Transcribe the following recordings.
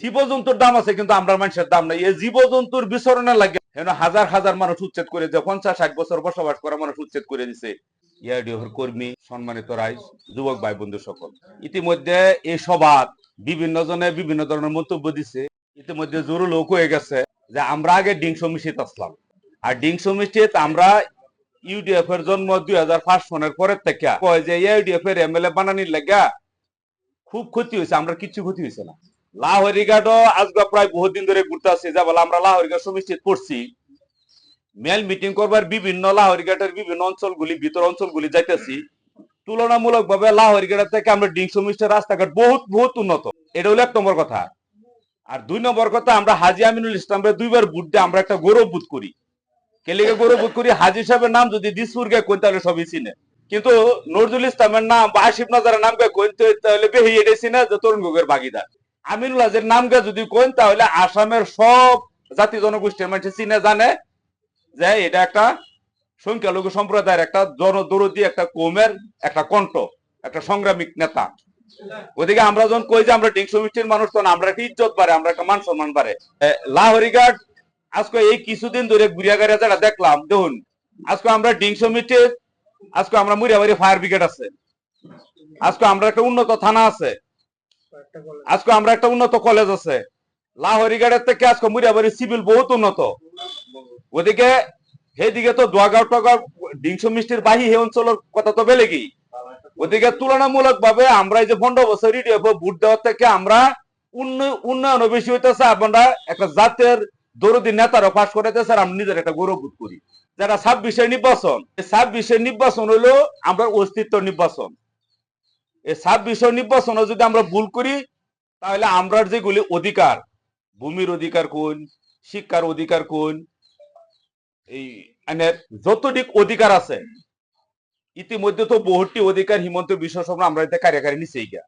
জীবজন্তুর দাম আছে কিন্তু আমরা মানুষের দাম নাই। এই জীবজন্তুর বিচরণের লাগে হাজার হাজার মানুষ উচ্ছেদ করে, যে 50-60 বছর বসবাস করা মানুষ উচ্ছেদ করে দিছে। ইয়াডিওর কর্মী, সম্মানিত রাইস, যুবক ভাই বন্ধু সকল, ইতিমধ্যে এই সভাত বিভিন্ন জনে বিভিন্ন ধরনের মন্তব্য দিছে। ইতিমধ্যে জোরু লোক হয়ে গেছে যে আমরা আগে ডিংসো মিশিত আসলাম, আর ডিংসো মিশিত আমরা ইউডিএফ এর জন্ম 2005 সনের পরের থেকে কয় যে ইউডিএফ এর এমএলএ বানানির লাগা খুব ক্ষতি হয়েছে। আমরা কিচ্ছু ক্ষতি হয়েছে না। লাহোরিঘাটও আজকে প্রায় বহুদিন ধরে ঘুরতে আসছি, যা বলে আমরা লাহোরিঘাট সুনিশ্চিত করছি। মেল মিটিং করবার বিভিন্ন লাহোরিঘাটের বিভিন্ন অঞ্চলগুলি, ভিতর অঞ্চলগুলি যাইতেছি। তুলনামূলক ভাবে লাহোরিঘাট থেকে আমরা ডিংসো মিস্টের রাস্তাঘাট বহুত বহুত উন্নত। এটা হলো 1 নম্বর কথা। আর 2 নম্বর কথা, আমরা হাজী আমিনুল ইসলামের 2বার ভোট দিয়ে আমরা একটা গৌরব বোধ করি। কেলিকে গৌরব বোধ করি, হাজী সাহেবের নাম যদি দিসপুরকে কোন তাহলে সবই চিনে, কিন্তু নজরুল ইসলামের নাম বা আসিফ নজরের নামকে কোন তাহলে বেহি এটা চিনে যে তরুণ গগৈর ভাগিদার। আমিনুল হাজের নামকে যদি কোন তাহলে আসামের সব জাতি জনগোষ্ঠীর মানুষ চিনে, জানে যে এটা একটা সংখ্যালঘু সম্প্রদায়ের একটা জনদরদি, একটা কৌমের একটা কণ্ঠ, একটা সংগ্রামিক নেতা। ওদিকে আমরা যখন কই যে আমরা ডিংসো মিষ্টির মানুষ, তখন আমরা একটা ইজ্জত বাড়ে, আমরা একটা মান সম্মান বাড়ে। লাহোরিঘাট আজকে এই কিছুদিন ধরে গুড়িয়াগাড়িয়া যারা দেখলাম, দেখুন আজকে আমরা ডিংসো মিষ্টির, আজকে আমরা মুড়িয়াবাড়ি ফায়ার ব্রিগেড আছে, আজকে আমরা একটা উন্নত থানা আছে, আজকে আমরা একটা উন্নত কলেজ আছে। লাহোরিঘাটের থেকে আজকে মুড়িয়াবাড়ি সিভিল বহুত উন্নত। ওদিকে সেদিকে তো দোয়াগাঁও টগাঁও ডিংসো মিষ্টির বাহি হে অঞ্চলের কথা তো বেলেগই। ওদিকে তুলনামূলক ভাবে আমরা এই যে 15 বছর ভোট দেওয়ার থেকে আমরা উন্নয়ন বেশি হইতেছে। আমরা একটা জাতের দরদি নেতারও পাশ করাইতেছে, আমরা নিজের একটা গৌরব বোধ করি। যারা 26-এর নির্বাচন, 26-এর নির্বাচন হইলো আমরা অস্তিত্ব নির্বাচন। এই 26-এর নির্বাচনে যদি আমরা ভুল করি, তাহলে আমরা যেগুলি অধিকার, ভূমির অধিকার কোন, শিক্ষার অধিকার কোন, এই যতটুক অধিকার আছে, ইতিমধ্যে তো বহুটি অধিকার হিমন্ত বিশ্ব শর্মা আমরা এতে কার্যকারী নিচেই গিয়া।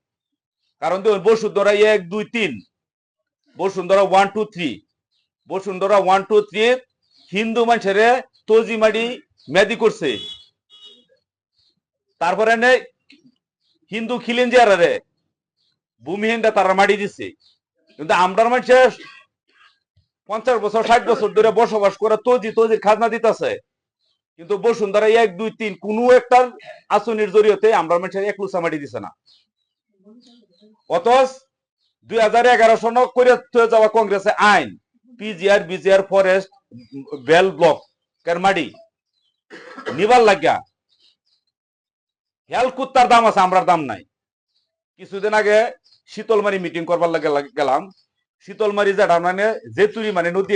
কারণ দেখুন বসুন্ধরা 1, 2, 3, বসুন্ধরা 1, 2, 3, বসুন্ধরা 1, 2, 3 হিন্দু মানুষের তজিমাডি মেদি করছে। তারপরে হিন্দু খিলেঞ্জিয়ারে ভূমিহীনটা তারা মাটি দিচ্ছে। কিন্তু আমরা মানুষের 50 বছর 60 বছর ধরে বসবাস করে তজির খাজনা দিতেছে, কিন্তু বসুন্ধরা 1, 2, 3 কোন একটা আসনির জরিয়তে আমরা মানুষের 1 লুচা মাটি দিছে না। অথচ 2011 সন করে যাওয়া কংগ্রেসে আইন, পিজিআর বিজিআর ফরেস্ট বেল ব্লক কের মাটি নিবার লাগিয়া হেল কুত্তার দাম আছে, আমরার দাম নাই। কিছুদিন আগে শীতলমারি মিটিং করবার লাগে গেলাম। শীতলমারি যেটা মানে জেতুরি মানে নদী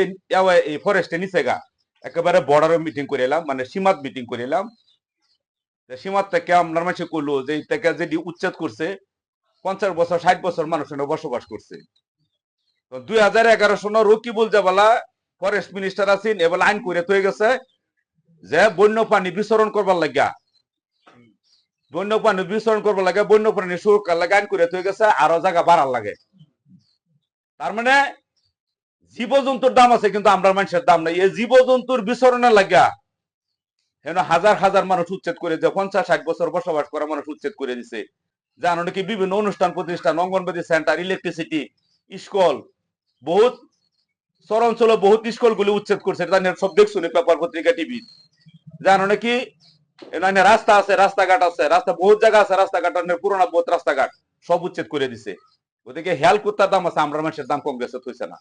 এই ফরেস্টে নিচে গা একেবারে বর্ডারে মিটিং করে এলাম, মানে সীমাত মিটিং করে এলাম। সীমাত থেকে আপনার মানুষ করলো যে থেকে যেটি উচ্ছেদ করছে 50 বছর 60 বছর মানুষ বসবাস করছে। 2011 সনে রকিবুল জাবালা ফরেস্ট মিনিস্টার আছেন, এবার আইন করে তৈরি গেছে যে বন্যপ্রাণী বিচরণ করবার লাগিয়া, বন্যপ্রাণী বিচরণ করবার লাগে, বন্যপ্রাণী সুরক্ষার লাগে আইন করে তৈরি গেছে, আরো জায়গা বাড়ার লাগে। তার মানে জীবজন্তুর দাম আছে কিন্তু আমরা মানুষের দাম নাই। এই জীবজন্তুর বিচরণের লাগিয়া হাজার হাজার মানুষ উচ্ছেদ করে দিয়ে 50-60 বছর বসবাস করা মানুষ উচ্ছেদ করে দিছে। জানো নাকি বিভিন্ন অনুষ্ঠান প্রতিষ্ঠান, অঙ্গনবাদী সেন্টার, ইলেকট্রিসিটি, স্কুল, বহুত চরাঞ্চলে বহুত স্কুলগুলি উচ্ছেদ করছে। সব দেখছো পেপার পত্রিকা টিভি। জানো নাকি রাস্তা আছে, রাস্তাঘাট আছে, রাস্তা বহুত জায়গা আছে, রাস্তাঘাট পুরোনো বহুত রাস্তাঘাট সব উচ্ছেদ করে দিছে। ওদিকে হেল কুত্তার দাম আছে, আমরা মানুষের দাম কংগ্রেসে হইছে না।